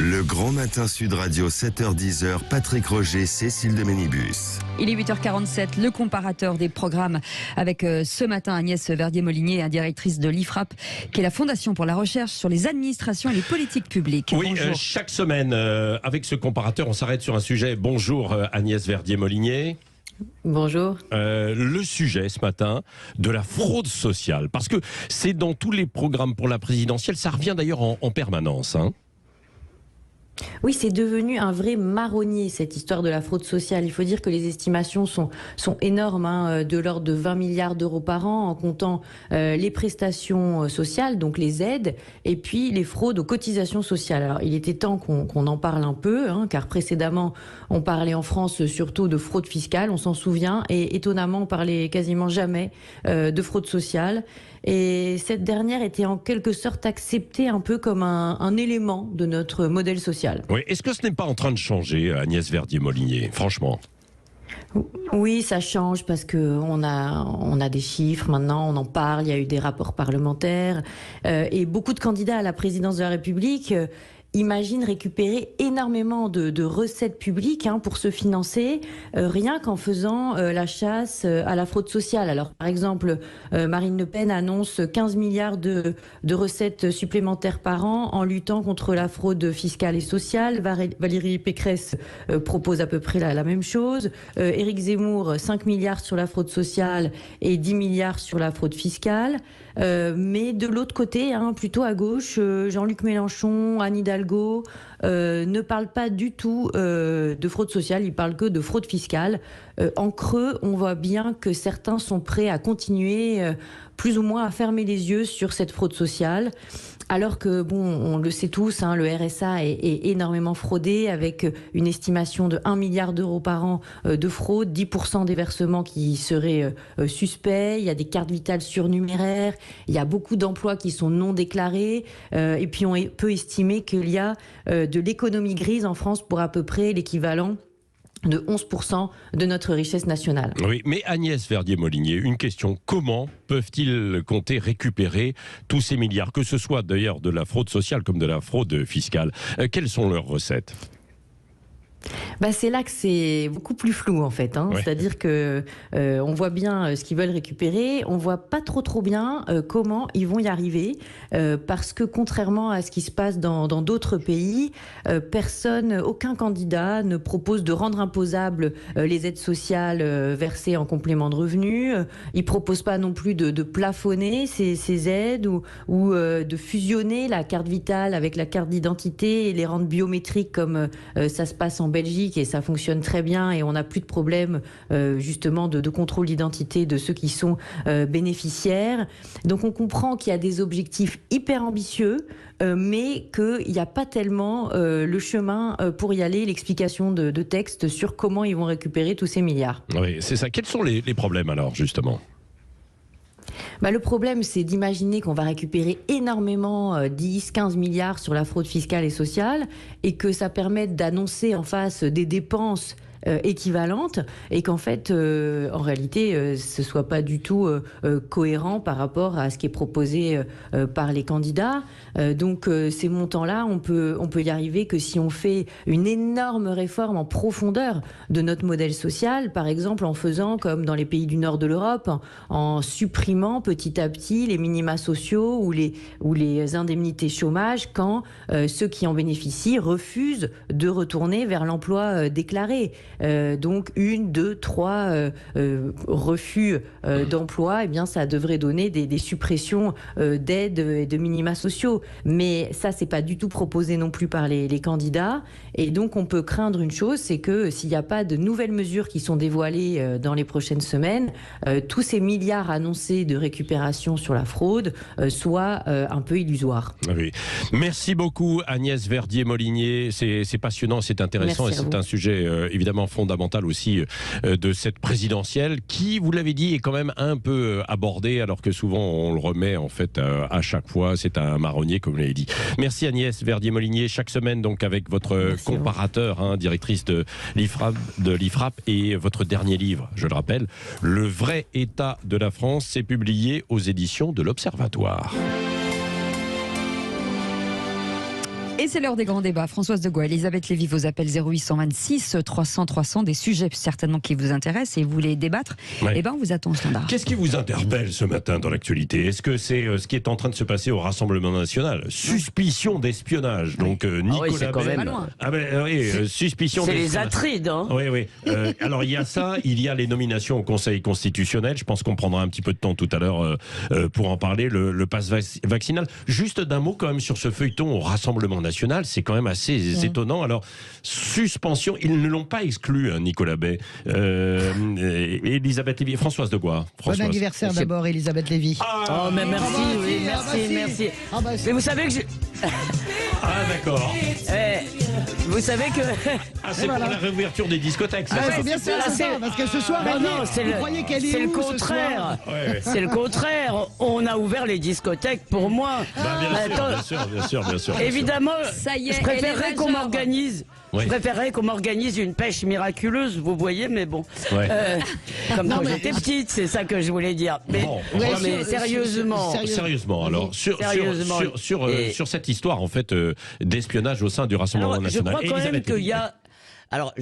Le Grand Matin Sud Radio, 7h-10h, Patrick Roger, Cécile de Ménibus. Il est 8h47, le comparateur des programmes avec ce matin Agnès Verdier-Molinier, directrice de l'IFRAP, qui est la Fondation pour la recherche sur les administrations et les politiques publiques. Oui, chaque semaine, avec ce comparateur, on s'arrête sur un sujet. Bonjour Agnès Verdier-Molinier. Bonjour. Le sujet ce matin de la fraude sociale, parce que c'est dans tous les programmes pour la présidentielle, ça revient d'ailleurs en permanence. Oui, c'est devenu un vrai marronnier, cette histoire de la fraude sociale. Il faut dire que les estimations sont énormes, de l'ordre de 20 milliards d'euros par an, en comptant les prestations sociales, donc les aides, et puis les fraudes aux cotisations sociales. Alors, il était temps qu'on en parle un peu, car précédemment, on parlait en France surtout de fraude fiscale, on s'en souvient, et étonnamment, on parlait quasiment jamais de fraude sociale. Et cette dernière était en quelque sorte acceptée un peu comme un élément de notre modèle social. Oui. Est-ce que ce n'est pas en train de changer, Agnès Verdier-Molinier, franchement ? Oui, ça change parce que on a des chiffres maintenant, on en parle, il y a eu des rapports parlementaires et beaucoup de candidats à la présidence de la République imaginent récupérer énormément de recettes publiques pour se financer, rien qu'en faisant la chasse à la fraude sociale. Alors, par exemple, Marine Le Pen annonce 15 milliards de recettes supplémentaires par an en luttant contre la fraude fiscale et sociale. Valérie Pécresse propose à peu près la même chose. Éric Zemmour, 5 milliards sur la fraude sociale et 10 milliards sur la fraude fiscale. Mais de l'autre côté, plutôt à gauche, Jean-Luc Mélenchon, Anne Hidalgo ne parlent pas du tout de fraude sociale, ils parlent que de fraude fiscale. En creux, on voit bien que certains sont prêts à continuer plus ou moins à fermer les yeux sur cette fraude sociale. Alors que, on le sait tous, le RSA est énormément fraudé, avec une estimation de 1 milliard d'euros par an de fraude, 10% des versements qui seraient suspects, il y a des cartes vitales surnuméraires, il y a beaucoup d'emplois qui sont non déclarés, et puis on peut estimer qu'il y a de l'économie grise en France pour à peu près l'équivalent de 11% de notre richesse nationale. Oui, mais Agnès Verdier-Molinier, une question. Comment peuvent-ils compter récupérer tous ces milliards, que ce soit d'ailleurs de la fraude sociale comme de la fraude fiscale? Quelles sont leurs recettes ? C'est là que c'est beaucoup plus flou en fait. Ouais. C'est-à-dire que on voit bien ce qu'ils veulent récupérer, on voit pas trop bien comment ils vont y arriver, parce que contrairement à ce qui se passe dans d'autres pays, aucun candidat ne propose de rendre imposables les aides sociales versées en complément de revenus. Ils proposent pas non plus de plafonner ces aides ou de fusionner la carte vitale avec la carte d'identité et les rendre biométriques comme ça se passe en Belgique, et ça fonctionne très bien, et on n'a plus de problème justement de contrôle d'identité de ceux qui sont bénéficiaires. Donc on comprend qu'il y a des objectifs hyper ambitieux, mais qu'il n'y a pas tellement le chemin pour y aller, l'explication de texte sur comment ils vont récupérer tous ces milliards. Oui, c'est ça. Quels sont les problèmes alors, justement ? Le problème, c'est d'imaginer qu'on va récupérer énormément, 10, 15 milliards sur la fraude fiscale et sociale, et que ça permette d'annoncer en face des dépenses équivalentes, et qu'en fait, en réalité, ce soit pas du tout cohérent par rapport à ce qui est proposé par les candidats. Donc ces montants-là, on peut y arriver que si on fait une énorme réforme en profondeur de notre modèle social, par exemple en faisant comme dans les pays du nord de l'Europe, en supprimant petit à petit les minima sociaux ou les indemnités chômage quand ceux qui en bénéficient refusent de retourner vers l'emploi déclaré. Donc 1, 2, 3 refus d'emploi, ça devrait donner des suppressions d'aides et de minima sociaux. Mais ça, c'est pas du tout proposé non plus par les candidats. Et donc on peut craindre une chose, c'est que s'il n'y a pas de nouvelles mesures qui sont dévoilées dans les prochaines semaines, tous ces milliards annoncés de récupération sur la fraude soient un peu illusoires. Oui. Merci beaucoup Agnès Verdier-Molinier. C'est passionnant, c'est intéressant, et c'est un sujet évidemment fondamental aussi de cette présidentielle qui, vous l'avez dit, est quand même un peu abordée, alors que souvent on le remet en fait à chaque fois. C'est un marronnier, comme vous l'avez dit. Merci Agnès Verdier-Molinier. Chaque semaine donc avec votre comparateur, directrice de l'IFRAP, et votre dernier livre, je le rappelle, Le vrai état de la France, c'est publié aux éditions de l'Observatoire. Et c'est l'heure des grands débats. Françoise de Gois, Elisabeth Lévy, vos appels 0826 300 300, des sujets certainement qui vous intéressent et vous voulez débattre. Eh ben, on vous attend au standard. Qu'est-ce qui vous interpelle ce matin dans l'actualité? Est-ce que c'est ce qui est en train de se passer au Rassemblement National? Suspicion d'espionnage. Donc Nicolas quand même. suspicion. C'est les Atrides. Hein. Oui. Alors il y a ça, il y a les nominations au Conseil constitutionnel. Je pense qu'on prendra un petit peu de temps tout à l'heure pour en parler. Le pass vaccinal. Juste d'un mot quand même sur ce feuilleton au Rassemblement National, c'est quand même assez étonnant. Alors, suspension, ils ne l'ont pas exclu, hein, Nicolas Bay. Elisabeth Lévy, Françoise de Gois. Bon anniversaire d'abord, Elisabeth Lévy. Mais merci. Mais vous savez que je... d'accord. Vous savez que... c'est pour la réouverture des discothèques, c'est bien sûr, c'est ça, parce que ce soir, c'est le contraire. C'est le contraire. On a ouvert les discothèques pour moi. Bien sûr. Évidemment, ça y est, je préférerais qu'on m'organise. Oui. Je préférerais qu'on m'organise une pêche miraculeuse, vous voyez, mais bon. Comme quand j'étais petite, c'est ça que je voulais dire. Mais, sérieusement, alors, sur cette histoire, en fait, d'espionnage au sein du Rassemblement National. Je crois quand même qu'il y a... Alors,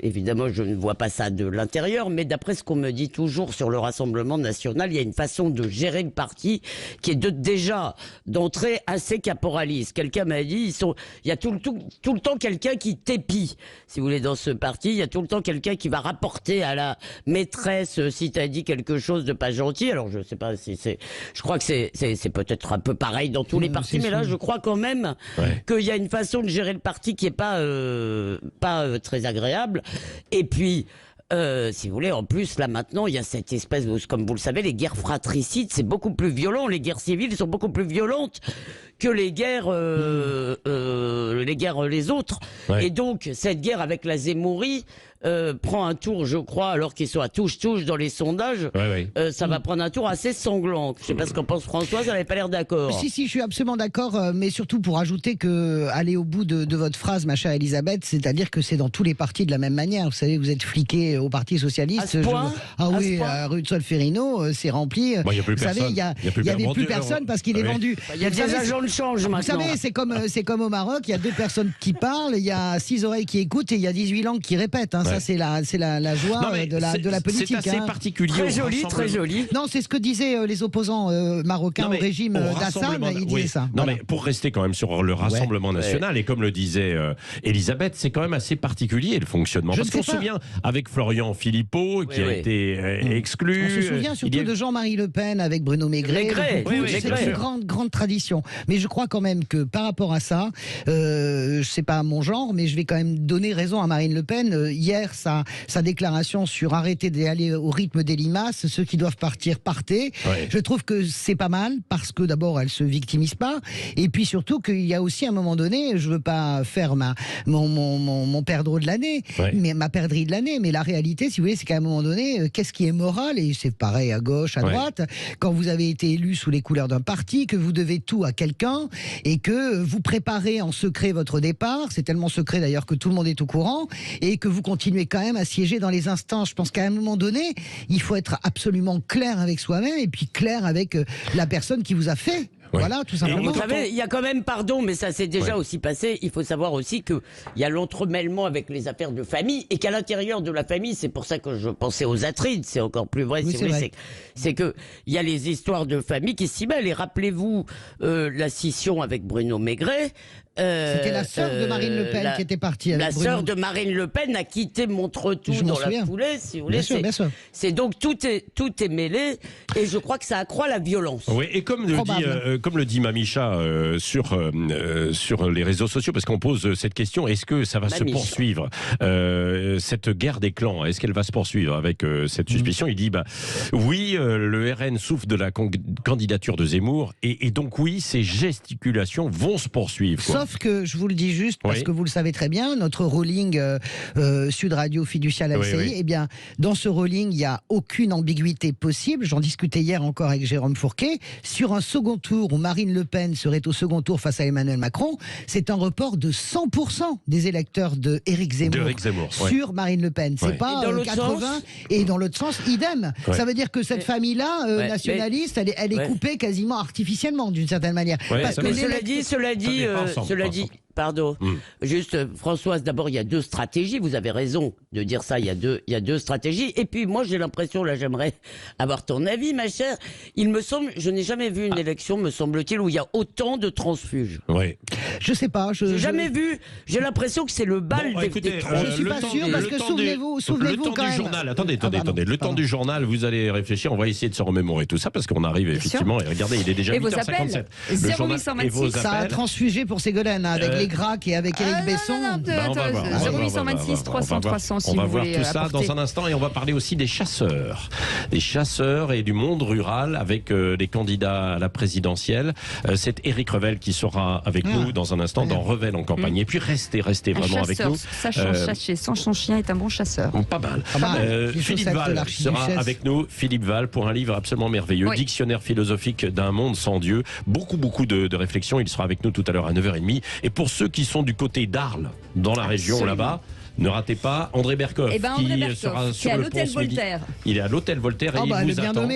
évidemment, je ne vois pas ça de l'intérieur, mais d'après ce qu'on me dit toujours sur le Rassemblement National, il y a une façon de gérer le parti qui est déjà d'entrée assez caporaliste. Quelqu'un m'a dit, il y a tout le temps quelqu'un qui t'épie, si vous voulez, dans ce parti. Il y a tout le temps quelqu'un qui va rapporter à la maîtresse si t'as dit quelque chose de pas gentil. Alors, je sais pas si je crois que c'est peut-être un peu pareil dans tous les partis, mais là, je crois quand même qu'il y a une façon de gérer le parti qui est pas très agréable. Et puis, si vous voulez, en plus, là maintenant, il y a cette espèce, comme vous le savez, les guerres fratricides, c'est beaucoup plus violent. Les guerres civiles sont beaucoup plus violentes que les guerres, les autres. Et donc, cette guerre avec la Zémourie prend un tour, je crois, alors qu'ils sont à touche-touche dans les sondages. Ça va prendre un tour assez sanglant. Je sais pas ce qu'en pense Françoise, elle n'avait pas l'air d'accord. Si, je suis absolument d'accord, mais surtout pour ajouter que, aller au bout de votre phrase, ma chère Elisabeth, c'est-à-dire que c'est dans tous les partis de la même manière. Vous savez, vous êtes fliqué au Parti Socialiste. À ce point à rue de Solferino, c'est rempli. Il n'y a plus vous personne. savez, il n'y avait plus personne parce qu'il est vendu. Il y a des agents de change maintenant. Vous savez, c'est comme au Maroc, il y a 2 personnes qui parlent, il y a 6 oreilles qui écoutent et il y a 18 langues qui répètent. Ça, c'est la joie de la politique. C'est assez particulier. Très joli. Non, c'est ce que disaient les opposants marocains au régime d'Assad. Ils disaient ça. Non, mais pour rester quand même sur le Rassemblement National, et comme le disait Elisabeth, c'est quand même assez particulier le fonctionnement. Parce qu'on se souvient avec Florian Philippot, qui a été exclu. On se souvient surtout de Jean-Marie Le Pen avec Bruno Maigret. C'est une grande tradition. Mais je crois quand même que par rapport à ça, c'est pas mon genre, mais je vais quand même donner raison à Marine Le Pen. Hier, sa déclaration sur arrêter d'aller au rythme des limaces, ceux qui doivent partir, partez. Je trouve que c'est pas mal parce que d'abord, elle se victimise pas. Et puis surtout qu'il y a aussi un moment donné, je veux pas faire mon perdreau de l'année, mais ma perdrix de l'année. Mais la réalité, si vous voulez, c'est qu'à un moment donné, qu'est-ce qui est moral? Et c'est pareil à gauche, à droite. Quand vous avez été élu sous les couleurs d'un parti, que vous devez tout à quelqu'un et que vous préparez en secret votre départ, c'est tellement secret d'ailleurs que tout le monde est au courant, et que vous continuez quand même à siéger dans les instances. Je pense qu'à un moment donné, il faut être absolument clair avec soi-même et puis clair avec la personne qui vous a fait. Voilà, tout simplement. Vous savez, il y a quand même, pardon, mais ça s'est déjà aussi passé, il faut savoir aussi qu'il y a l'entremêlement avec les affaires de famille, et qu'à l'intérieur de la famille, c'est pour ça que je pensais aux Atrides, c'est encore plus vrai, c'est que il y a les histoires de famille qui s'y mêlent. Et rappelez-vous la scission avec Bruno Maigret. C'était la sœur de Marine Le Pen qui était partie avec Bruno. La sœur de Marine Le Pen a quitté Montretout dans la foulée, si vous voulez. Bien sûr. C'est donc tout est mêlé, et je crois que ça accroît la violence. Oui, et comme le dit Mamicha sur les réseaux sociaux, parce qu'on pose cette question, est-ce que ça va se poursuivre, cette guerre des clans, est-ce qu'elle va se poursuivre avec cette suspicion? Il dit oui, le RN souffre de la candidature de Zemmour, et donc oui, ces gesticulations vont se poursuivre. Sauf que, je vous le dis juste, parce que vous le savez très bien, notre ruling Sud Radio Fiducial LCI, eh bien, dans ce ruling, il n'y a aucune ambiguïté possible. J'en discutais hier encore avec Jérôme Fourquet. Sur un second tour où Marine Le Pen serait au second tour face à Emmanuel Macron, c'est un report de 100% des électeurs de Éric Zemmour, sur Marine Le Pen. C'est pas 80, et dans l'autre sens, idem. Ça veut dire que cette famille-là, nationaliste, elle est coupée quasiment artificiellement, d'une certaine manière. Parce que cela dit, pardon. Juste, Françoise, d'abord, il y a deux stratégies. Vous avez raison de dire ça. Il y a deux stratégies. Et puis, moi, j'ai l'impression, là, j'aimerais avoir ton avis, ma chère. Il me semble, je n'ai jamais vu une élection, me semble-t-il, où il y a autant de transfuges. Oui. Je sais pas. J'ai jamais vu. J'ai l'impression que c'est le bal des je suis pas sûr, parce que souvenez-vous quand même. Journal. Attendez. Le temps du journal, vous allez réfléchir. On va essayer de se remémorer tout ça, parce qu'on arrive effectivement. Et regardez, il est déjà 8h57. 0826. Ça a transfugé pour Ségolène, avec les Gracs et avec Éric Besson. 0826 300 300 si vous voulez. On va voir tout ça dans un instant, et on va parler aussi des chasseurs. Des chasseurs et du monde rural avec les candidats à la présidentielle. C'est Éric Revel qui sera avec nous dans un instant dans Revel en campagne. Et puis restez vraiment avec nous. Sachant chasser sans son chien est un bon chasseur. Pas mal. Philippe Val sera avec nous. Philippe Val pour un livre absolument merveilleux, Dictionnaire philosophique d'un monde sans Dieu. Beaucoup de réflexions. Il sera avec nous tout à l'heure à 9h30. Et pour ceux qui sont du côté d'Arles, dans la région là-bas, ne ratez pas André Berkoff, qui sera sur le pont ce midi. Il est à l'hôtel Voltaire et il vous attend.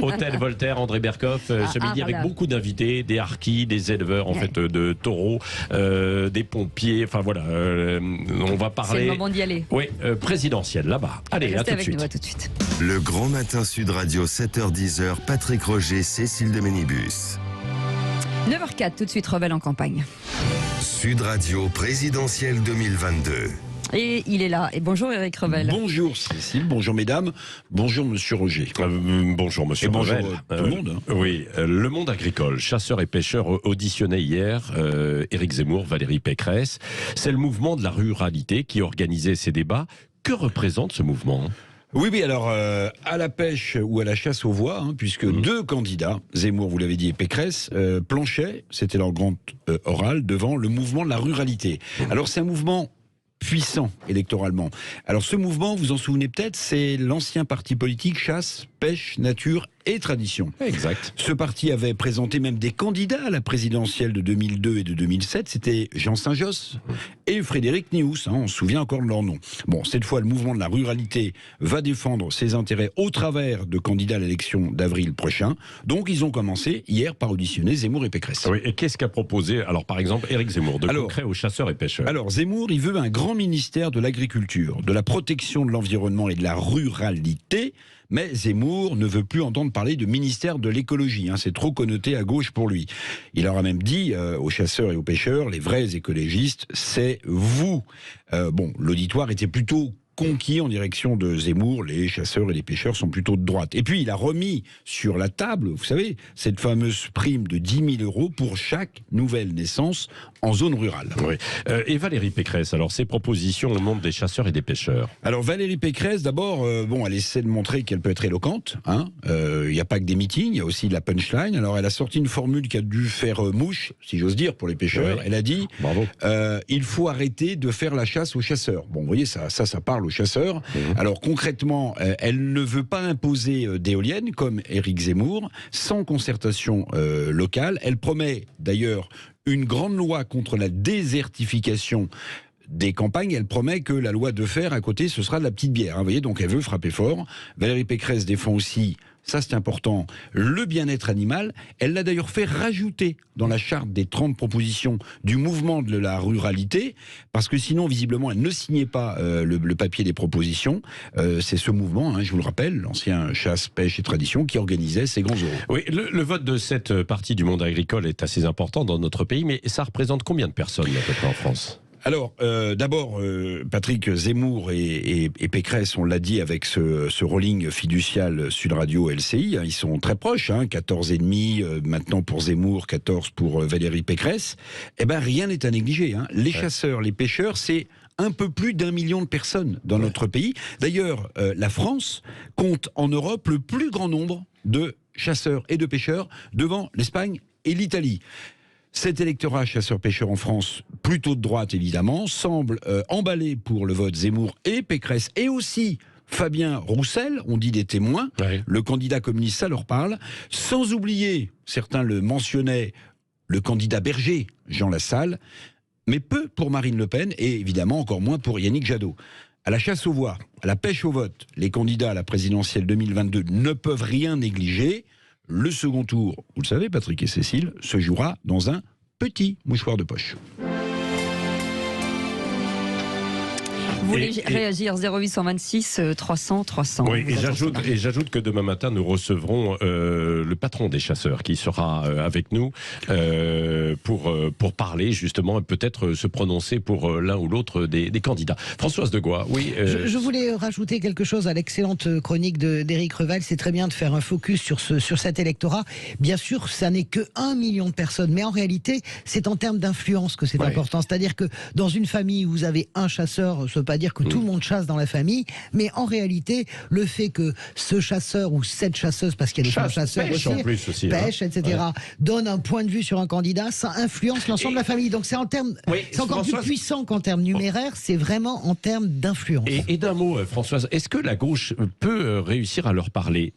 Hôtel Voltaire, André Berkoff, ce midi avec beaucoup d'invités, des harkis, des éleveurs en fait de taureaux, des pompiers. Enfin voilà, on va parler. C'est le moment d'y aller. Oui, présidentiel là-bas. Allez, à tout de suite. Le Grand Matin Sud Radio 7h-10h, Patrick Roger, Cécile de Ménibus. 9h04, tout de suite, Revel en campagne. Sud Radio présidentielle 2022. Et il est là. Et bonjour Éric Revel. Bonjour Cécile, bonjour mesdames, bonjour monsieur Roger. Bonjour monsieur Revel. Bonjour tout le monde. Oui, le monde agricole, chasseurs et pêcheurs auditionnaient hier Éric Zemmour, Valérie Pécresse. C'est le mouvement de la ruralité qui organisait ces débats. Que représente ce mouvement ? Oui, alors à la pêche ou à la chasse aux voix, puisque deux candidats, Zemmour, vous l'avez dit, et Pécresse, planchaient, c'était leur grande orale, devant le mouvement de la ruralité. Alors c'est un mouvement puissant électoralement. Alors ce mouvement, vous en souvenez peut-être, c'est l'ancien parti politique Chasse, Pêche, Nature et Tradition. Exact. Ce parti avait présenté même des candidats à la présidentielle de 2002 et de 2007. C'était Jean Saint-Josse et Frédéric Nious. On se souvient encore de leur nom. Bon, cette fois, le mouvement de la ruralité va défendre ses intérêts au travers de candidats à l'élection d'avril prochain. Donc, ils ont commencé hier par auditionner Zemmour et Pécresse. Oui, et qu'est-ce qu'a proposé, alors par exemple, Éric Zemmour, de concret aux chasseurs et pêcheurs ? Alors, Zemmour, il veut un grand ministère de l'agriculture, de la protection de l'environnement et de la ruralité. Mais Zemmour ne veut plus entendre parler de ministère de l'écologie. C'est trop connoté à gauche pour lui. Il leur a même dit aux chasseurs et aux pêcheurs, les vrais écologistes, c'est vous. L'auditoire était plutôt conquis en direction de Zemmour. Les chasseurs et les pêcheurs sont plutôt de droite. Et puis, il a remis sur la table, vous savez, cette fameuse prime de 10 000 € pour chaque nouvelle naissance en zone rurale. Oui. Et Valérie Pécresse, alors, ses propositions au monde des chasseurs et des pêcheurs. Alors, Valérie Pécresse, d'abord, elle essaie de montrer qu'elle peut être éloquente. Il n'y a pas que des meetings, il y a aussi de la punchline. Alors, elle a sorti une formule qui a dû faire mouche, si j'ose dire, pour les pêcheurs. Oui. Elle a dit, il faut arrêter de faire la chasse aux chasseurs. Bon, vous voyez, ça parle aux chasseurs. Alors concrètement, elle ne veut pas imposer d'éoliennes comme Éric Zemmour, sans concertation locale. Elle promet d'ailleurs une grande loi contre la désertification des campagnes. Elle promet que la loi de fer à côté, ce sera de la petite bière. Vous voyez, donc elle veut frapper fort. Valérie Pécresse défend aussi, ça c'est important, le bien-être animal. Elle l'a d'ailleurs fait rajouter dans la charte des 30 propositions du mouvement de la ruralité, parce que sinon, visiblement, elle ne signait pas le papier des propositions. C'est ce mouvement, je vous le rappelle, l'ancien Chasse, Pêche et Tradition, qui organisait ces grands oraux. Oui, le vote de cette partie du monde agricole est assez important dans notre pays, mais ça représente combien de personnes à peu près en France ? Alors, d'abord, Patrick, Zemmour et Pécresse, on l'a dit avec ce rolling fiducial Sud Radio LCI, ils sont très proches, 14,5 maintenant pour Zemmour, 14 pour Valérie Pécresse. Rien n'est à négliger. Les chasseurs, les pêcheurs, c'est un peu plus d'1 million de personnes dans notre pays. D'ailleurs, la France compte en Europe le plus grand nombre de chasseurs et de pêcheurs devant l'Espagne et l'Italie. Cet électorat chasseur-pêcheur en France, plutôt de droite évidemment, semble emballé pour le vote Zemmour et Pécresse, et aussi Fabien Roussel, on dit des témoins, le candidat communiste, ça leur parle, sans oublier, certains le mentionnaient, le candidat Berger, Jean Lassalle, mais peu pour Marine Le Pen, et évidemment encore moins pour Yannick Jadot. À la chasse aux voix, à la pêche au vote, les candidats à la présidentielle 2022 ne peuvent rien négliger. Le second tour, vous le savez Patrick et Cécile, se jouera dans un petit mouchoir de poche. Vous voulez réagir 0826 300 300. Oui, et j'ajoute que demain matin, nous recevrons le patron des chasseurs qui sera avec nous pour parler justement et peut-être se prononcer pour l'un ou l'autre des candidats. Françoise Degois, oui. Je voulais rajouter quelque chose à l'excellente chronique d'Éric Revel. C'est très bien de faire un focus sur cet électorat. Bien sûr, ça n'est que 1 million de personnes, mais en réalité, c'est en termes d'influence que c'est important. C'est-à-dire que dans une famille où vous avez un chasseur, ça ne veut pas dire que tout le monde chasse dans la famille, mais en réalité, le fait que ce chasseur ou cette chasseuse, parce qu'il y a des femmes chasseurs aussi, pêche, etc., donne un point de vue sur un candidat, ça influence l'ensemble de la famille. Donc c'est en termes, c'est encore plus puissant qu'en termes numéraires, c'est vraiment en termes d'influence. Et d'un mot, Françoise, est-ce que la gauche peut réussir à leur parler?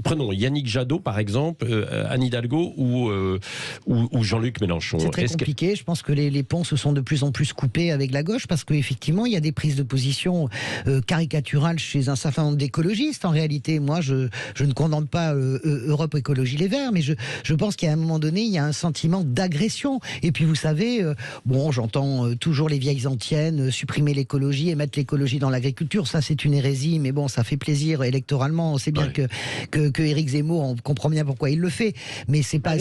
Prenons Yannick Jadot, par exemple, Anne Hidalgo ou Jean-Luc Mélenchon. C'est très compliqué. Je pense que les ponts se sont de plus en plus coupés avec la gauche, parce qu'effectivement, il y a des prises de position caricaturales chez un certain nombre d'écologistes. En réalité, moi, je ne condamne pas Europe Écologie Les Verts, mais je pense qu'à un moment donné, il y a un sentiment d'agression. Et puis, vous savez, j'entends toujours les vieilles antiennes, supprimer l'écologie et mettre l'écologie dans l'agriculture. Ça, c'est une hérésie, mais bon, ça fait plaisir électoralement. On sait bien que Éric Zemmour, on comprend bien pourquoi il le fait, mais c'est pas...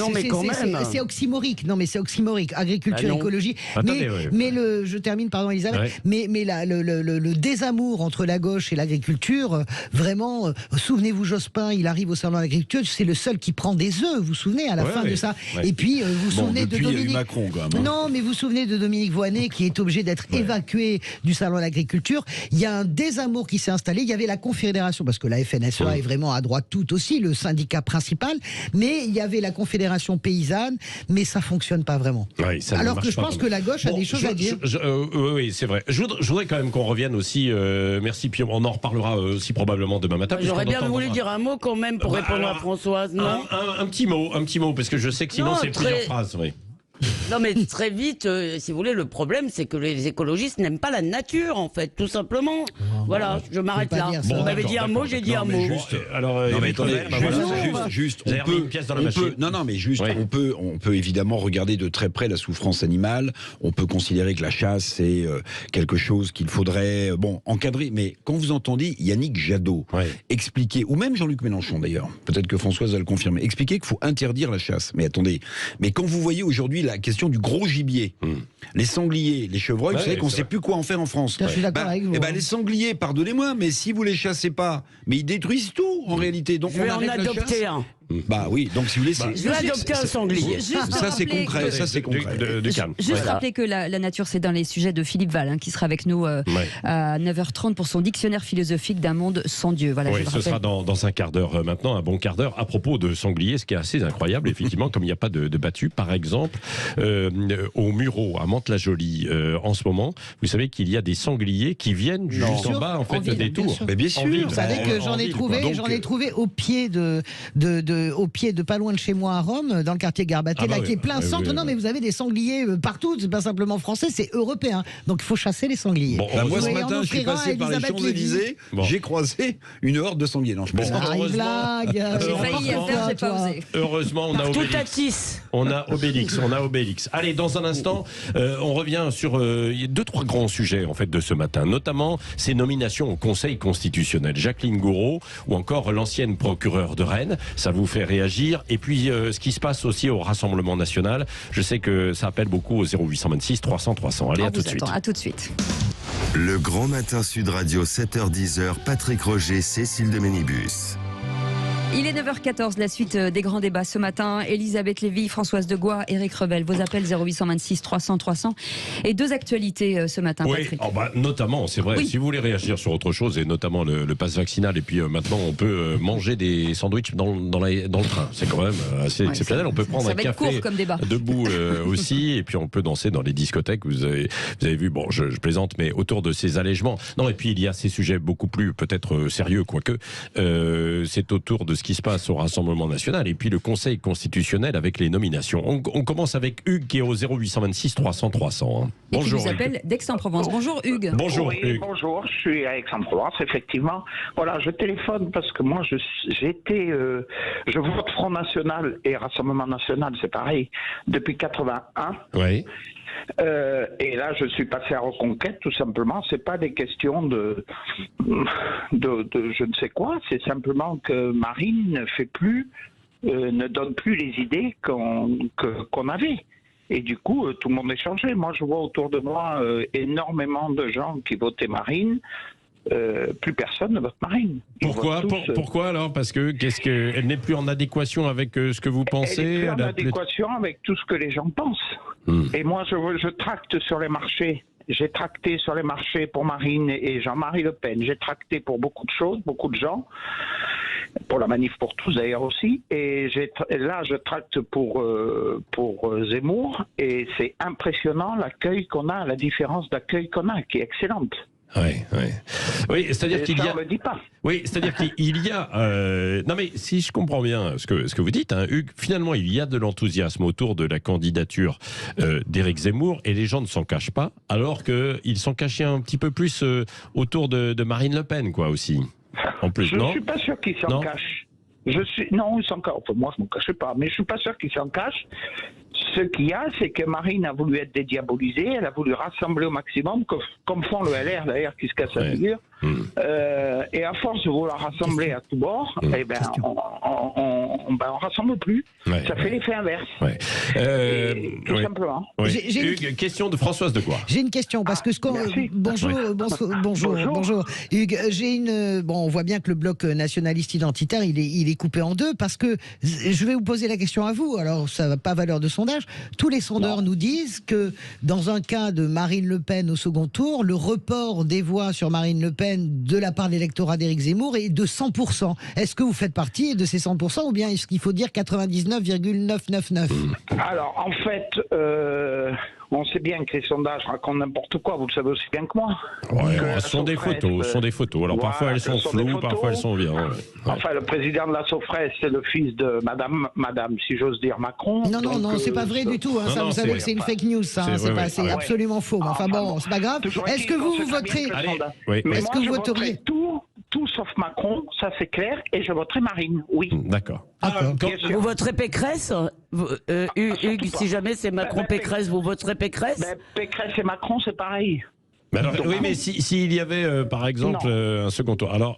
c'est oxymorique. Non, mais c'est oxymorique. Agriculture, écologie. Je termine, pardon, Elisabeth. Mais le désamour entre la gauche et l'agriculture, vraiment, souvenez-vous, Jospin, il arrive au salon de l'agriculture, c'est le seul qui prend des œufs, vous vous souvenez, à la fin de ça. Et puis, vous vous souvenez de Dominique... Macron, quand même, hein. Non, mais vous vous souvenez de Dominique Voynet, qui est obligé d'être évacué du salon de l'agriculture. Il y a un désamour qui s'est installé. Il y avait la Confédération, parce que la FNSEA est vraiment à droite tout aussi, le syndicat principal, mais il y avait la Confédération paysanne, mais ça fonctionne pas vraiment. Alors que je pense que la gauche a des choses à dire. Oui, c'est vrai. Je voudrais quand même qu'on revienne aussi, merci, puis on en reparlera aussi probablement demain matin. J'aurais bien voulu dire un mot quand même pour répondre à Françoise, non? Un petit mot, parce que je sais que sinon c'est plusieurs phrases, oui. Non, mais très vite, si vous voulez, le problème, c'est que les écologistes n'aiment pas la nature, en fait, tout simplement. Voilà, je m'arrête là. On avait dit un mot, j'ai dit un mot. On peut évidemment regarder de très près la souffrance animale. On peut considérer que la chasse, c'est quelque chose qu'il faudrait encadrer. Mais quand vous entendez Yannick Jadot expliquer, ou même Jean-Luc Mélenchon d'ailleurs, peut-être que Françoise va le confirmer, expliquer qu'il faut interdire la chasse. Mais attendez, mais quand vous voyez aujourd'hui la question du gros gibier, les sangliers, les chevreuils, vous savez qu'on ne sait plus quoi en faire en France. Je suis d'accord avec vous. Les sangliers, pardonnez-moi, mais si vous les chassez pas, mais ils détruisent tout en réalité. Donc je vais en adopter un. Bah oui, donc si vous voulez, je vais adopter un sanglier. Ça c'est concret, ça c'est concret. Juste rappeler que la nature, c'est dans les sujets de Philippe Val, qui sera avec nous à 9h30 pour son dictionnaire philosophique d'un monde sans Dieu. Voilà, ce sera dans un quart d'heure maintenant, un bon quart d'heure, à propos de sangliers, ce qui est assez incroyable, effectivement, comme il n'y a pas de battu. Par exemple, au Mureau, à Mantes-la-Jolie, en ce moment, vous savez qu'il y a des sangliers qui viennent juste en bas, en fait, des tours. Mais bien sûr. Vous savez que j'en ai trouvé au pied de pas loin de chez moi à Rome, dans le quartier Garbaté, qui est plein centre. Non, mais vous avez des sangliers partout, c'est pas simplement français, c'est européen. Donc il faut chasser les sangliers. Moi ce matin, je suis passé par les Champs-Élysées, j'ai croisé une horde de sangliers. Non, je blague. J'ai failli y faire, j'ai pas osé. Heureusement, on a Obélix. Allez, dans un instant, on revient sur 2-3 grands sujets en fait de ce matin, notamment ces nominations au Conseil constitutionnel. Jacqueline Gouraud ou encore l'ancienne procureure de Rennes. Ça vous fait réagir. Et puis, ce qui se passe aussi au Rassemblement national. Je sais que ça appelle beaucoup au 0826 300 300. Allez, à tout de suite. À tout de suite. Le Grand Matin Sud Radio, 7h-10h, Patrick Roger, Cécile de Ménibus. Il est 9h14, la suite des grands débats ce matin. Elisabeth Lévy, Françoise Degois, Éric Revel. Vos appels 0826 300 300. Et 2 actualités ce matin, Patrick. Notamment, c'est vrai, si vous voulez réagir sur autre chose, et notamment le pass vaccinal, et puis maintenant on peut manger des sandwichs dans le train. C'est quand même assez exceptionnel. On peut prendre un café debout aussi, et puis on peut danser dans les discothèques. Vous avez vu, je plaisante, mais autour de ces allègements. Non, et puis il y a ces sujets beaucoup plus peut-être sérieux, quoique. C'est autour de ce qui se passe au Rassemblement national et puis le Conseil constitutionnel avec les nominations. On commence avec Hugues qui est au 0826 300 300. Hein. Bonjour. Et qui nous appelle d'Aix-en-Provence. Bonjour Hugues. Bonjour oui, Hugues. Bonjour, je suis à Aix-en-Provence, effectivement. Voilà, je téléphone parce que moi, je vote Front National et Rassemblement National, c'est pareil, depuis 81. Oui. Et là, je suis passé à Reconquête, tout simplement. C'est pas des questions de je ne sais quoi. C'est simplement que Marine ne donne plus les idées qu'on avait. Et du coup, tout le monde est changé. Moi, je vois autour de moi énormément de gens qui votaient Marine. Plus personne ne vote Marine. Pourquoi alors? Parce que elle n'est plus en adéquation avec ce que vous pensez. Elle est plus en adéquation avec tout ce que les gens pensent. Et moi, je tracte sur les marchés. J'ai tracté sur les marchés pour Marine et Jean-Marie Le Pen. J'ai tracté pour beaucoup de choses, beaucoup de gens. Pour la manif pour tous d'ailleurs aussi. Et là, je tracte pour Zemmour. Et c'est impressionnant l'accueil qu'on a, la différence d'accueil qu'on a, qui est excellente. Oui, c'est-à-dire qu'il y a. On le dit pas. Oui, c'est-à-dire qu'il y a. Non, mais si je comprends bien ce que vous dites, hein, Hugues, finalement, il y a de l'enthousiasme autour de la candidature d'Éric Zemmour et les gens ne s'en cachent pas, alors qu'ils s'en cachaient un petit peu plus autour de Marine Le Pen, quoi, aussi. En plus, je ne suis pas sûr qu'ils s'en cachent. Non, ils s'en cachent. Enfin, moi, je ne m'en cachais pas, mais je ne suis pas sûr qu'ils s'en cachent. Ce qu'il y a, c'est que Marine a voulu être dédiabolisée, elle a voulu rassembler au maximum, comme font le LR d'ailleurs, qui se casse la figure. Et à force de vouloir rassembler à tous bords, eh ben, on rassemble plus. Ça fait l'effet inverse. Tout simplement. Hugues, question de Françoise de quoi? J'ai une question parce que bonjour Hugues. On voit bien que le bloc nationaliste identitaire, il est coupé en deux parce que je vais vous poser la question à vous. Alors ça n'a pas valeur de sondage. Tous les sondeurs nous disent que dans un cas de Marine Le Pen au second tour, le report des voix sur Marine Le Pen de la part de l'électorat d'Éric Zemmour est de 100%. Est-ce que vous faites partie de ces 100% ou bien est-ce qu'il faut dire 99,999? Alors, en fait, on sait bien que les sondages racontent n'importe quoi, vous le savez aussi bien que moi. Ce sont des photos. Alors parfois elles sont floues, parfois elles sont bien. Enfin, le président de la Sofres, c'est le fils de Madame, si j'ose dire, Macron. Non, c'est pas vrai du tout. Hein, ça, vous savez que c'est une fake news, ça. C'est absolument faux. Enfin bon, c'est pas grave. Est-ce que vous voterez? Est-ce que vous voteriez tout sauf Macron, ça c'est clair, et je voterai Marine, oui. D'accord. Vous voterez Pécresse, Hugues, si jamais c'est Macron-Pécresse, vous voterez Pécresse? Pécresse et Macron, c'est pareil. Alors, oui, mais s'il y avait, par exemple, un second tour. Alors,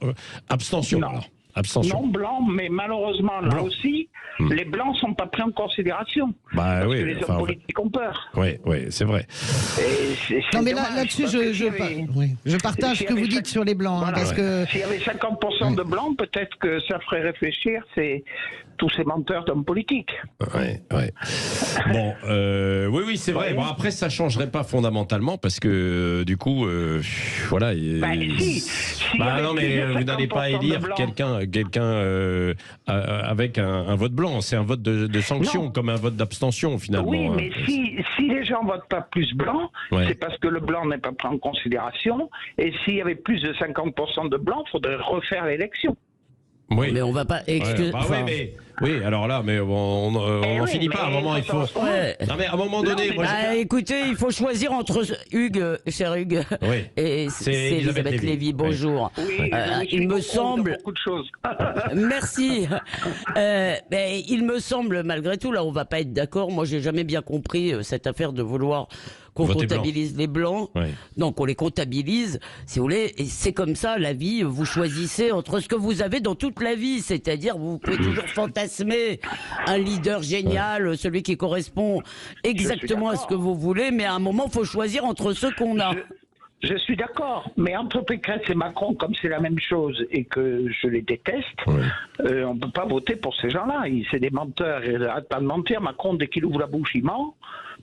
abstention, alors. Abstention. Non, blanc, mais malheureusement, là aussi, les blancs ne sont pas pris en considération. Parce que les hommes politiques ont peur. Oui, c'est vrai. Non, mais là-dessus, je partage ce que vous dites sur les blancs. Parce que s'il y avait 50% de blancs, peut-être que ça ferait réfléchir tous ces menteurs d'hommes politiques. Bon, oui, c'est vrai. Bon, après, ça ne changerait pas fondamentalement parce que, du coup, voilà. Non, mais vous n'allez pas élire quelqu'un avec un vote blanc. C'est un vote de sanction, comme un vote d'abstention, finalement. Oui, mais si les gens votent pas plus blanc, c'est parce que le blanc n'est pas pris en considération. Et s'il y avait plus de 50% de blanc, il faudrait refaire l'élection. Oui. Mais on va pas oui, alors là, mais on finit pas. À un moment, il faut. Non, mais à un moment donné. Écoutez, il faut choisir entre Hugues, cher Hugues, et c'est Elisabeth Lévy. Bonjour. Il me semble. Beaucoup de choses. Merci. Mais il me semble, malgré tout, là, on va pas être d'accord. Moi, j'ai jamais bien compris cette affaire de vouloir qu'on comptabilise les blancs. Donc on les comptabilise, si vous voulez, et c'est comme ça la vie, vous choisissez entre ce que vous avez dans toute la vie, c'est-à-dire vous pouvez toujours fantasmer un leader génial, celui qui correspond exactement à ce que vous voulez, mais à un moment il faut choisir entre ceux qu'on a. Je suis d'accord, mais entre Pécresse et Macron, comme c'est la même chose et que je les déteste, on ne peut pas voter pour ces gens-là. C'est des menteurs, ils n'arrêtent pas de mentir. Macron, dès qu'il ouvre la bouche, il ment.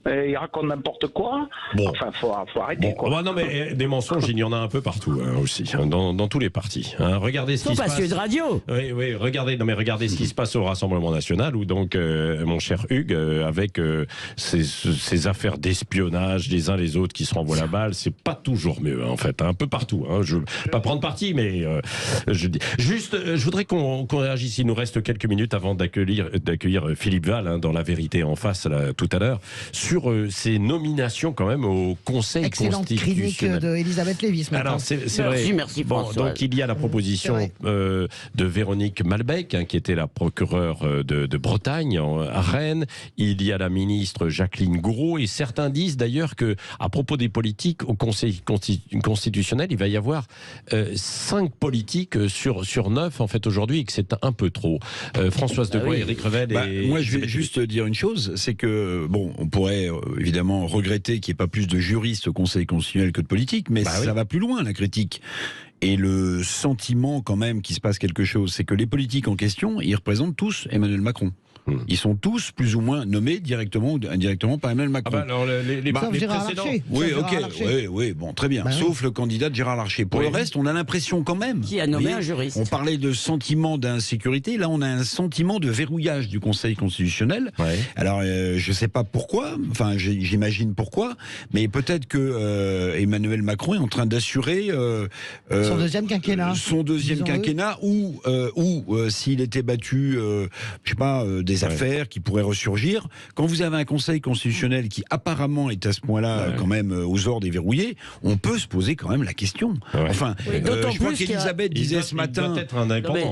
il raconte n'importe quoi. Bon. Enfin, faut arrêter, quoi. Bah non, mais des mensonges, il y en a un peu partout aussi, dans tous les partis. Regardez ce qui se passe. Sud Radio. Oui, regardez ce qui se passe au Rassemblement National, où donc mon cher Hugues, avec ces affaires d'espionnage, les uns les autres qui se renvoient la balle, c'est pas toujours mieux, en fait, un peu partout. Je ne veux pas prendre parti, mais je voudrais qu'on réagisse. Il nous reste quelques minutes avant d'accueillir Philippe Val dans La Vérité en face tout à l'heure sur ces nominations quand même au Conseil constitutionnel. Excellente chronique d'Elisabeth Lévy ce matin. Alors c'est vrai. Merci François. Donc il y a la proposition de Véronique Malbec, qui était la procureure de Bretagne à Rennes. Il y a la ministre Jacqueline Gourault, et certains disent d'ailleurs que à propos des politiques au Conseil constitutionnel, il va y avoir 5 politiques sur 9 en fait aujourd'hui, et que c'est un peu trop. Françoise Degois, Éric Revel moi je vais juste dire une chose, c'est que on pourrait évidemment regretter qu'il n'y ait pas plus de juristes au Conseil constitutionnel que de politiques, mais ça va plus loin la critique. Et le sentiment quand même qu'il se passe quelque chose, c'est que les politiques en question, ils représentent tous Emmanuel Macron. Ils sont tous plus ou moins nommés directement ou indirectement par Emmanuel Macron. Alors les précédents. Oui, bon, très bien. Sauf le candidat de Gérard Larcher. Pour le reste, on a l'impression quand même. Qui a nommé un juriste. On parlait de sentiment d'insécurité. Là, on a un sentiment de verrouillage du Conseil constitutionnel. Ouais. Alors, je ne sais pas pourquoi. Enfin, j'imagine pourquoi. Mais peut-être que Emmanuel Macron est en train d'assurer son deuxième quinquennat. Son deuxième quinquennat, ou s'il était battu, je sais pas, des affaires qui pourraient ressurgir. Quand vous avez un Conseil constitutionnel qui apparemment est à ce point-là quand même aux ordres et verrouillé, on peut se poser quand même la question. Enfin, je crois qu'Elisabeth disait ce matin,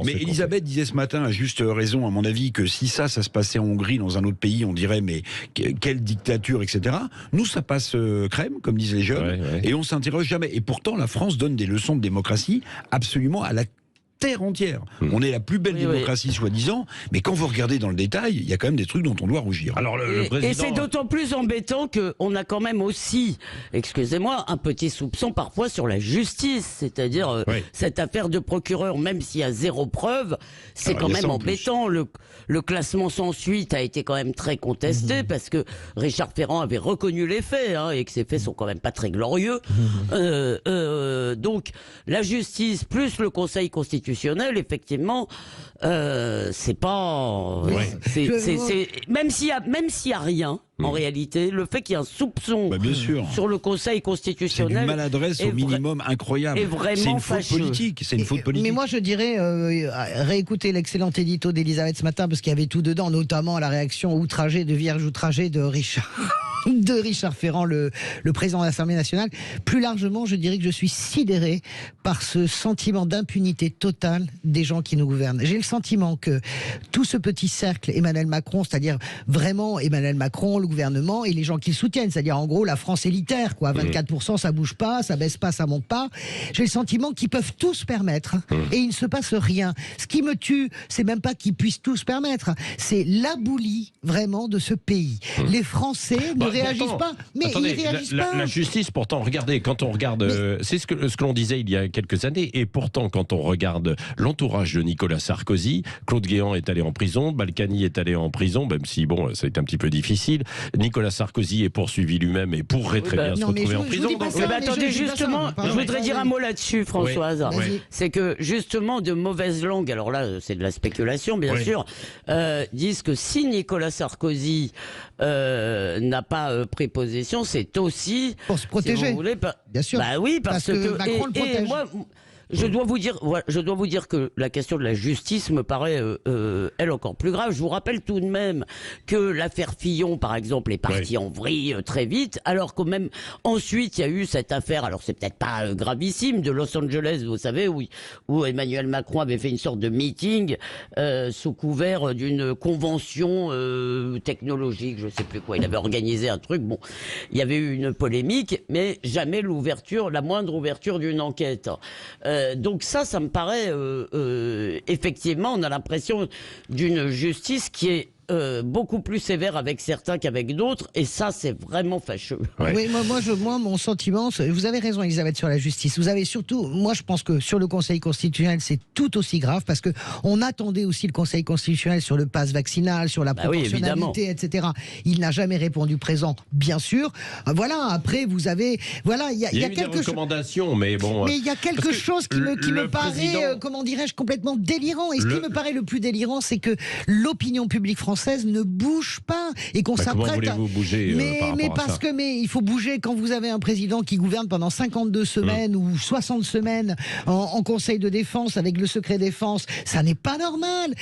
mais Elisabeth disait ce matin à juste raison, à mon avis, que si ça se passait en Hongrie, dans un autre pays, on dirait mais quelle dictature, etc. Nous, ça passe crème, comme disent les jeunes, et on s'interroge jamais. Et pourtant, la France donne des leçons de démocratie absolument à la terre entière. On est la plus belle démocratie soi-disant, mais quand vous regardez dans le détail, il y a quand même des trucs dont on doit rougir. Alors le président... Et c'est d'autant plus embêtant qu'on a quand même aussi, excusez-moi, un petit soupçon parfois sur la justice, c'est-à-dire cette affaire de procureur, même s'il y a 0 preuve, c'est quand même embêtant. Le classement sans suite a été quand même très contesté parce que Richard Ferrand avait reconnu les faits et que ces faits sont quand même pas très glorieux. Donc la justice plus le Conseil constitutionnel, effectivement, c'est pas, même s'il y a rien. En réalité, le fait qu'il y ait un soupçon sur le Conseil constitutionnel, c'est une maladresse au minimum incroyable. C'est une faute politique. C'est une faute politique. Mais moi, je dirais réécouter l'excellent édito d'Elisabeth ce matin, parce qu'il y avait tout dedans, notamment la réaction outragée de Vierge outragée de Richard Ferrand, le président de l'Assemblée nationale. Plus largement, je dirais que je suis sidéré par ce sentiment d'impunité totale des gens qui nous gouvernent. J'ai le sentiment que tout ce petit cercle Emmanuel Macron, c'est-à-dire vraiment Emmanuel Macron, le gouvernement et les gens qui le soutiennent, c'est-à-dire en gros la France élitaire, quoi. 24%, ça bouge pas, ça baisse pas, ça monte pas. J'ai le sentiment qu'ils peuvent tout se permettre et il ne se passe rien. Ce qui me tue, c'est même pas qu'ils puissent tout se permettre, c'est l'abolie vraiment de ce pays. Les Français ne réagissent pas, mais attendez, ils réagissent pas. La justice, pourtant, regardez, quand on regarde, c'est ce que l'on disait il y a quelques années, et pourtant, quand on regarde l'entourage de Nicolas Sarkozy, Claude Guéant est allé en prison, Balkany est allé en prison, même si, bon, ça a été un petit peu difficile. Nicolas Sarkozy est poursuivi lui-même et pourrait très bien se retrouver en prison. Attendez, justement, je voudrais dire un mot là-dessus, Françoise. C'est que, justement, de mauvaise langue, alors là, c'est de la spéculation, bien sûr, disent que si Nicolas Sarkozy n'a pas pris position, c'est aussi pour se protéger. Si vous voulez, bien sûr. Bah oui, parce que Macron le protège. Et moi, je dois vous dire que la question de la justice me paraît, elle, encore plus grave. Je vous rappelle tout de même que l'affaire Fillon, par exemple, est partie en vrille très vite, alors que même ensuite, il y a eu cette affaire, alors c'est peut-être pas gravissime, de Los Angeles, vous savez, où Emmanuel Macron avait fait une sorte de meeting sous couvert d'une convention technologique, je sais plus quoi. Il avait organisé un truc, bon, il y avait eu une polémique, mais jamais la moindre ouverture d'une enquête. Donc ça me paraît effectivement, on a l'impression d'une justice qui est beaucoup plus sévère avec certains qu'avec d'autres, et ça, c'est vraiment fâcheux. Ouais. Oui, moi, mon sentiment, vous avez raison, Elisabeth, sur la justice. Vous avez surtout, moi, je pense que sur le Conseil constitutionnel, c'est tout aussi grave, parce que on attendait aussi le Conseil constitutionnel sur le pass vaccinal, sur la proportionnalité, etc. Il n'a jamais répondu présent, bien sûr. Voilà. Après, vous avez, voilà, il y a quelques recommandations, mais bon. Mais il y a quelque chose qui me paraît, comment dirais-je, complètement délirant. Et ce qui me paraît le plus délirant, c'est que l'opinion publique française ne bouge pas et qu'on s'apprête. Comment voulez-vous bouger mais parce que il faut bouger quand vous avez un président qui gouverne pendant 52 semaines ou 60 semaines en Conseil de défense avec le secret défense. Ça n'est pas normal.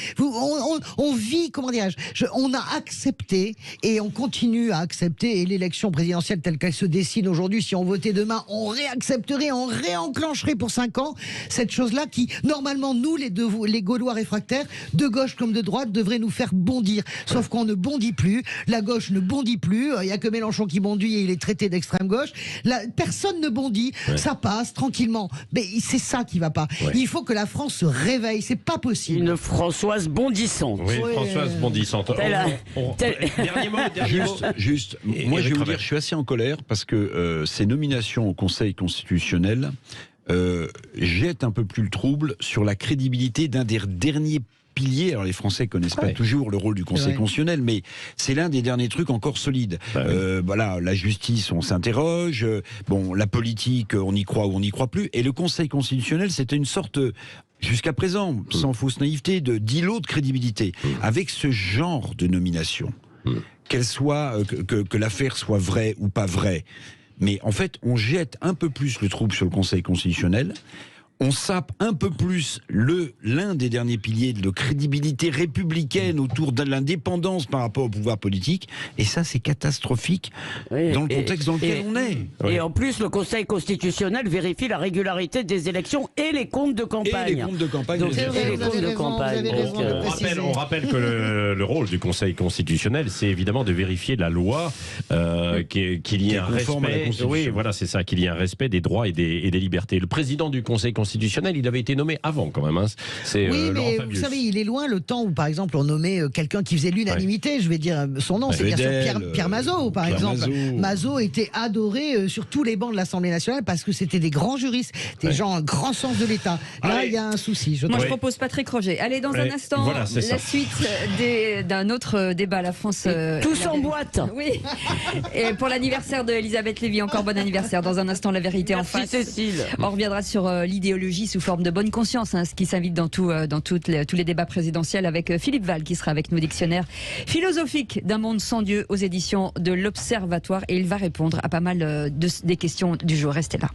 On vit, comment dirais-je, on a accepté et on continue à accepter. Et l'élection présidentielle telle qu'elle se dessine aujourd'hui, si on votait demain, on réaccepterait, on réenclencherait pour 5 ans cette chose-là qui, normalement, nous, les Gaulois réfractaires, de gauche comme de droite, devrait nous faire bondir. Sauf qu'on ne bondit plus. La gauche ne bondit plus. Il n'y a que Mélenchon qui bondit et il est traité d'extrême gauche. Personne ne bondit. Ça passe tranquillement. Mais c'est ça qui va pas. Il faut que la France se réveille. C'est pas possible. Une Françoise bondissante. Oui, Françoise bondissante. Dernier mot. Juste. Moi, je vais vous dire, je suis assez en colère parce que ces nominations au Conseil constitutionnel jettent un peu plus le trouble sur la crédibilité d'un des derniers piliers. Alors les Français connaissent pas toujours le rôle du Conseil constitutionnel, mais c'est l'un des derniers trucs encore solides. Voilà, la justice, on s'interroge. Bon, la politique, on y croit ou on n'y croit plus. Et le Conseil constitutionnel, c'était une sorte, jusqu'à présent, sans fausse naïveté, d'îlot de crédibilité. Avec ce genre de nomination, qu'elle soit, que l'affaire soit vraie ou pas vraie, mais en fait, on jette un peu plus le trouble sur le Conseil constitutionnel. On sape un peu plus l'un des derniers piliers de crédibilité républicaine autour de l'indépendance par rapport au pouvoir politique. Et ça, c'est catastrophique dans le contexte dans lequel on est. Et en plus, le Conseil constitutionnel vérifie la régularité des élections et les comptes de campagne. Et les comptes de campagne. On rappelle que le rôle du Conseil constitutionnel, c'est évidemment de vérifier la loi, qu'il y ait un respect. Oui, voilà, c'est ça, qu'il y ait un respect des droits et des libertés. Le président du Conseil constitutionnel, il avait été nommé avant quand même. C'est mais vous savez, il est loin le temps où, par exemple, on nommait quelqu'un qui faisait l'unanimité. Je vais dire son nom, c'est bien sûr Pierre Mazeaud, par exemple. Mazeaud était adoré sur tous les bancs de l'Assemblée nationale parce que c'était des grands juristes, des gens à grand sens de l'État. Là, il y a un souci. Moi, je propose Patrick Roger. Allez, dans un instant, la suite d'un autre débat, la France. Tous en boîte. Oui. Et pour l'anniversaire de Elisabeth Lévy, encore bon anniversaire. Dans un instant, la vérité en face. Cécile. On reviendra sur l'idéologie sous forme de bonne conscience, ce qui s'invite dans tous les débats présidentiels avec Philippe Val qui sera avec nous, dictionnaire philosophique d'un monde sans Dieu aux éditions de l'Observatoire, et il va répondre à pas mal des questions du jour. Restez là.